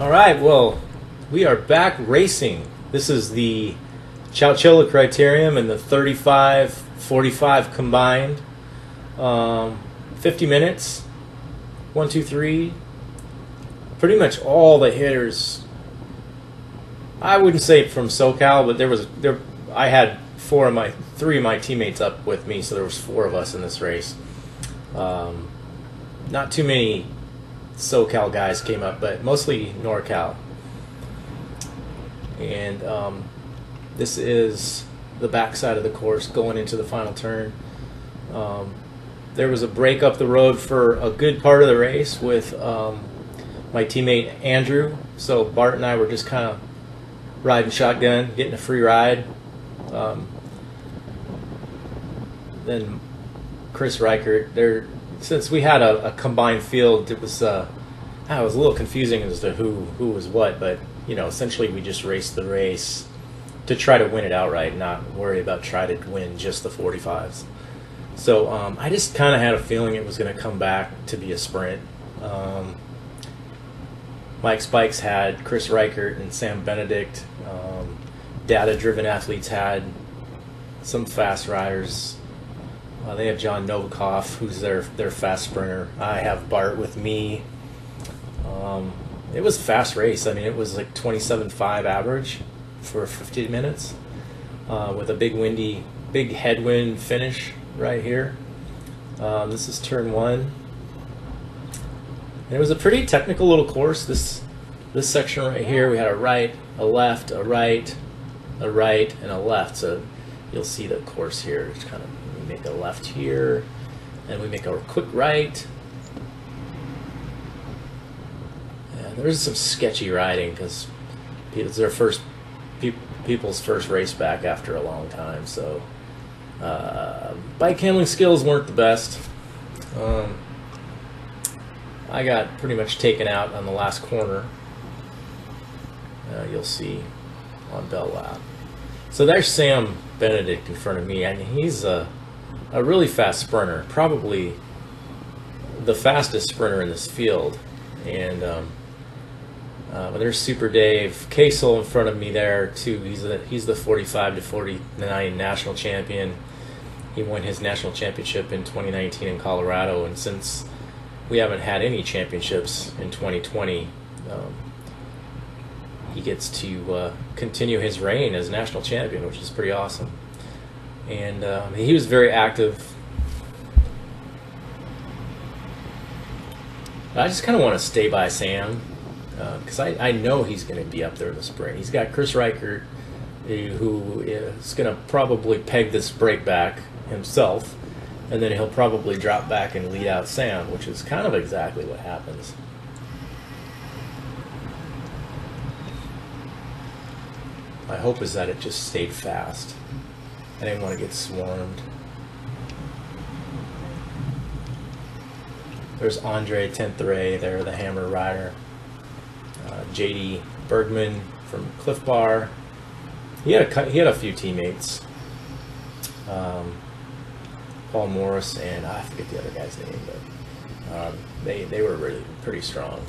All right, well, we are back racing. This is the Chowchilla Criterium and the 35-45 combined. 50 minutes, 1, 2, 3. Pretty much all the hitters. I wouldn't say from SoCal, but I had three of my teammates up with me, so there was 4 of us in this race. Not too many SoCal guys came up, but mostly NorCal. And this is the backside of the course going into the final turn. There was a break up the road for a good part of the race with my teammate Andrew. So Bart and I were just kind of riding shotgun, getting a free ride. Then Chris Reichert, since we had a combined field, it was a little confusing as to who was what, but essentially we just raced the race to try to win it outright, not worry about trying to win just the 45s. So I just kind of had a feeling it was going to come back to be a sprint. Mike Spikes had Chris Reichert and Sam Benedict. Data-driven athletes had some fast riders. They have John Novikov, who's their fast sprinter. I have Bart with me. It was a fast race. I mean, it was like 27.5 average for 50 minutes with a big headwind finish right here. This is turn 1. And it was a pretty technical little course. This section right here, we had a right, a left, a right, a right, and a left. So you'll see the course here. It's kind of, we make a left here, and we make a quick right. Yeah, there's some sketchy riding because it's their people's first race back after a long time. So bike handling skills weren't the best. I got pretty much taken out on the last corner. You'll see on Bell Lap. So there's Sam Benedict in front of me, and he's a really fast sprinter, probably the fastest sprinter in this field. And there's Super Dave Kasel in front of me there too. He's the 45 to 49 national champion. He won his national championship in 2019 in Colorado, and since we haven't had any championships in 2020, he gets to continue his reign as national champion, which is pretty awesome. And he was very active. I just kind of want to stay by Sam because I know he's going to be up there in the sprint. He's got Chris Reichert, who is going to probably peg this break back himself, and then he'll probably drop back and lead out Sam, which is kind of exactly what happens. My hope is that it just stayed fast. I didn't want to get swarmed. There's Andre Tenthray there, the hammer rider. JD Bergman from Cliff Bar. He had a few teammates. Paul Morris and I forget the other guy's name, but they were really pretty strong.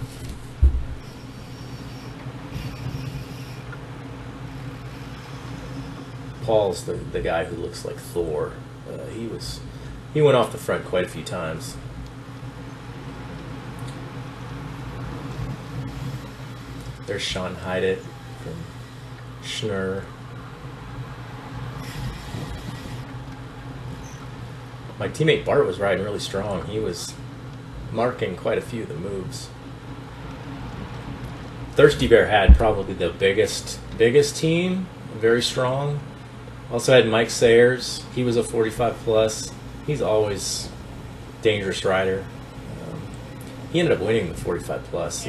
Paul's the guy who looks like Thor. He went off the front quite a few times. There's Sean Hydett from Schnur. My teammate Bart was riding really strong. He was marking quite a few of the moves. Thirsty Bear had probably the biggest team, very strong. Also had Mike Sayers. He was a 45 plus. He's always dangerous rider. He ended up winning the 45 plus.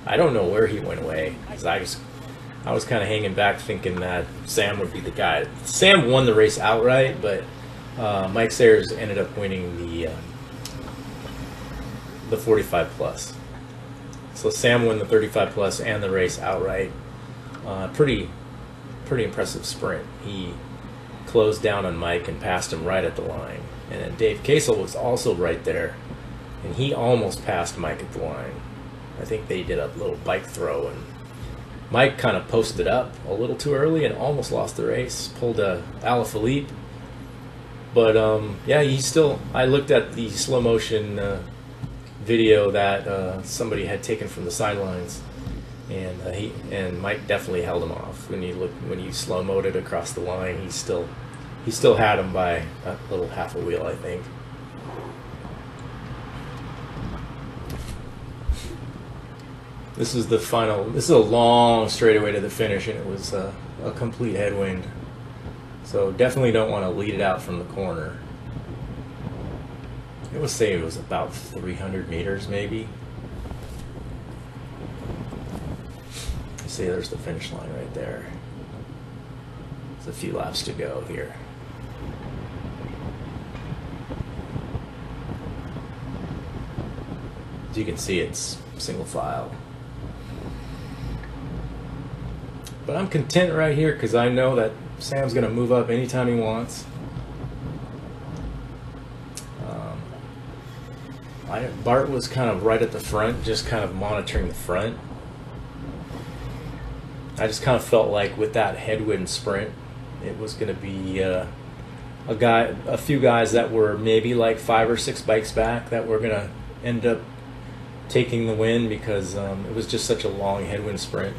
I don't know where he went away because I was kind of hanging back thinking that Sam would be the guy. Sam won the race outright, but Mike Sayers ended up winning the 45 plus. So Sam won the 35 plus and the race outright. Pretty impressive sprint. He closed down on Mike and passed him right at the line. And then Dave Kasel was also right there, and he almost passed Mike at the line. I think they did a little bike throw, and Mike kind of posted up a little too early and almost lost the race. Pulled a Alaphilippe, but yeah, he still. I looked at the slow motion video that somebody had taken from the sidelines, and Mike definitely held him off. When you slow moed it across the line, he still had him by a little half a wheel, I think. This is the final. This is a long straightaway to the finish, and it was a complete headwind. So definitely don't want to lead it out from the corner. I would say it was about 300 meters, maybe. See, there's the finish line right there. There's a few laps to go here. As you can see, it's single file. But I'm content right here because I know that Sam's going to move up anytime he wants. Bart was kind of right at the front, just kind of monitoring the front. I just kind of felt like with that headwind sprint, it was going to be a few guys that were maybe like 5 or 6 bikes back that were going to end up taking the win because it was just such a long headwind sprint.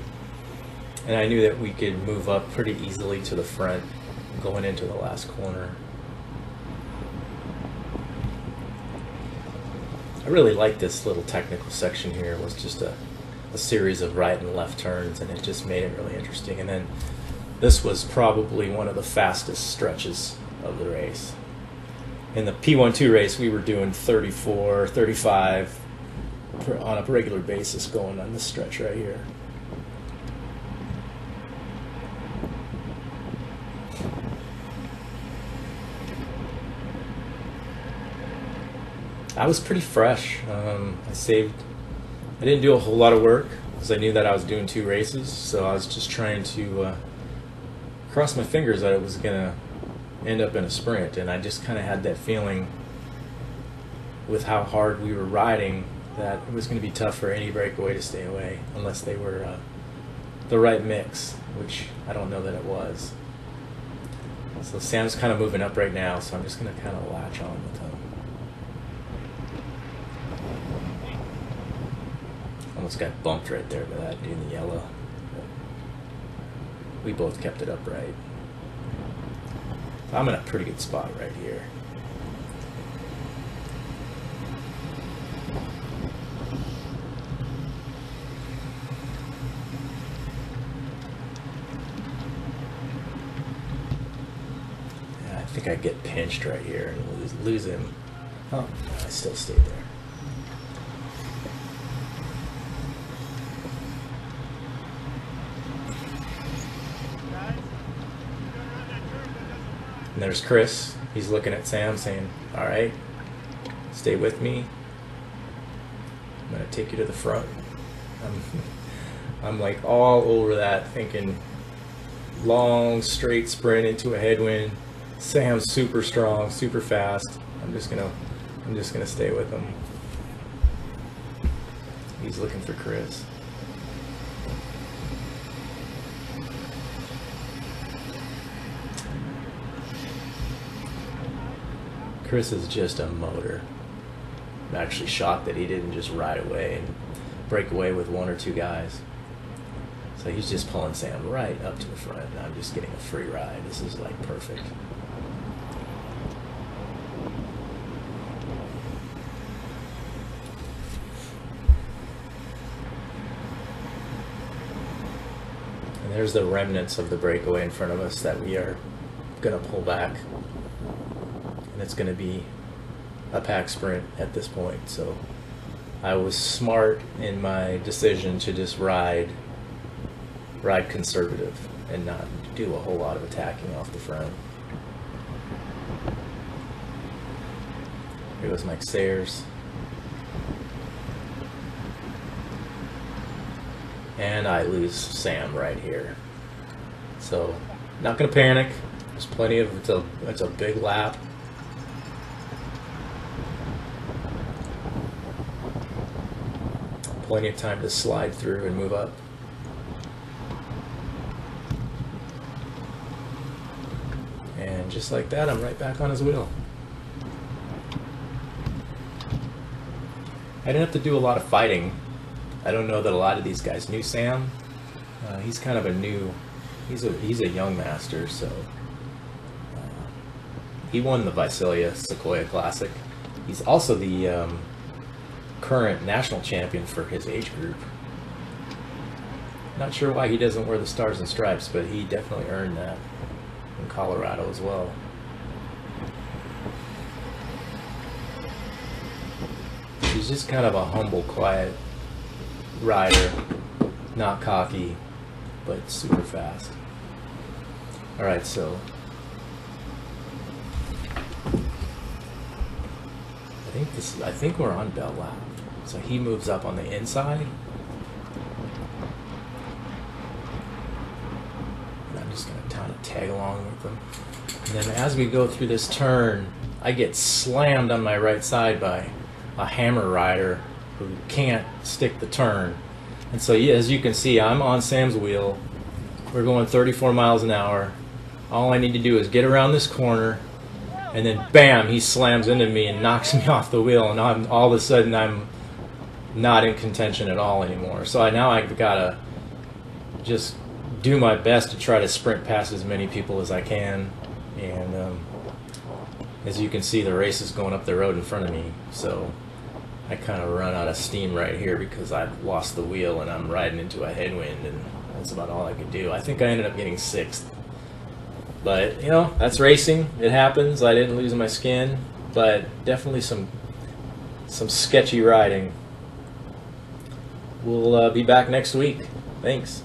And I knew that we could move up pretty easily to the front going into the last corner. I really like this little technical section here. It was just a series of right and left turns, and it just made it really interesting. And then this was probably one of the fastest stretches of the race. In the P12 race, we were doing 34, 35 on a regular basis going on this stretch right here. I was pretty fresh. I didn't do a whole lot of work because I knew that I was doing 2 races, so I was just trying to cross my fingers that it was going to end up in a sprint, and I just kind of had that feeling with how hard we were riding that it was going to be tough for any breakaway to stay away unless they were the right mix, which I don't know that it was. So Sam's kind of moving up right now, so I'm just going to kind of latch on with him. Almost got bumped right there by that dude in the yellow. But we both kept it upright. I'm in a pretty good spot right here. Yeah, I think I get pinched right here and lose him. Oh, I still stayed there. And there's Chris. He's looking at Sam saying, all right, stay with me. I'm going to take you to the front. I'm like all over that, thinking long, straight sprint into a headwind. Sam's super strong, super fast. I'm just gonna stay with him. He's looking for Chris. Chris is just a motor. I'm actually shocked that he didn't just ride away and break away with 1 or 2 guys. So he's just pulling Sam right up to the front, and I'm just getting a free ride. This is like perfect. And there's the remnants of the breakaway in front of us that we are going to pull back. And it's going to be a pack sprint at this point. So I was smart in my decision to just ride conservative and not do a whole lot of attacking off the front. Here goes Mike Sayers. And I lose Sam right here. So not going to panic. There's plenty of, it's a big lap. plenty of time to slide through and move up. And just like that, I'm right back on his wheel. I didn't have to do a lot of fighting. I don't know that a lot of these guys knew Sam. He's kind of a new, he's a young master, so he won the Visalia Sequoia Classic. He's also the current national champion for his age group. Not sure why he doesn't wear the stars and stripes, but he definitely earned that in Colorado as well. He's just kind of a humble, quiet rider, not cocky, but super fast. All right, so I think we're on bell lap. So he moves up on the inside. And I'm just going to kind of tag along with him. And then as we go through this turn, I get slammed on my right side by a hammer rider who can't stick the turn. And so yeah, as you can see, I'm on Sam's wheel. We're going 34 miles an hour. All I need to do is get around this corner, and then bam, he slams into me and knocks me off the wheel, and all of a sudden I'm not in contention at all anymore. So now I've got to just do my best to try to sprint past as many people as I can. And as you can see, the race is going up the road in front of me, so I kind of run out of steam right here because I've lost the wheel and I'm riding into a headwind, and that's about all I could do. I think I ended up getting 6th. But, you know, that's racing. It happens. I didn't lose my skin, but definitely some sketchy riding. We'll be back next week. Thanks.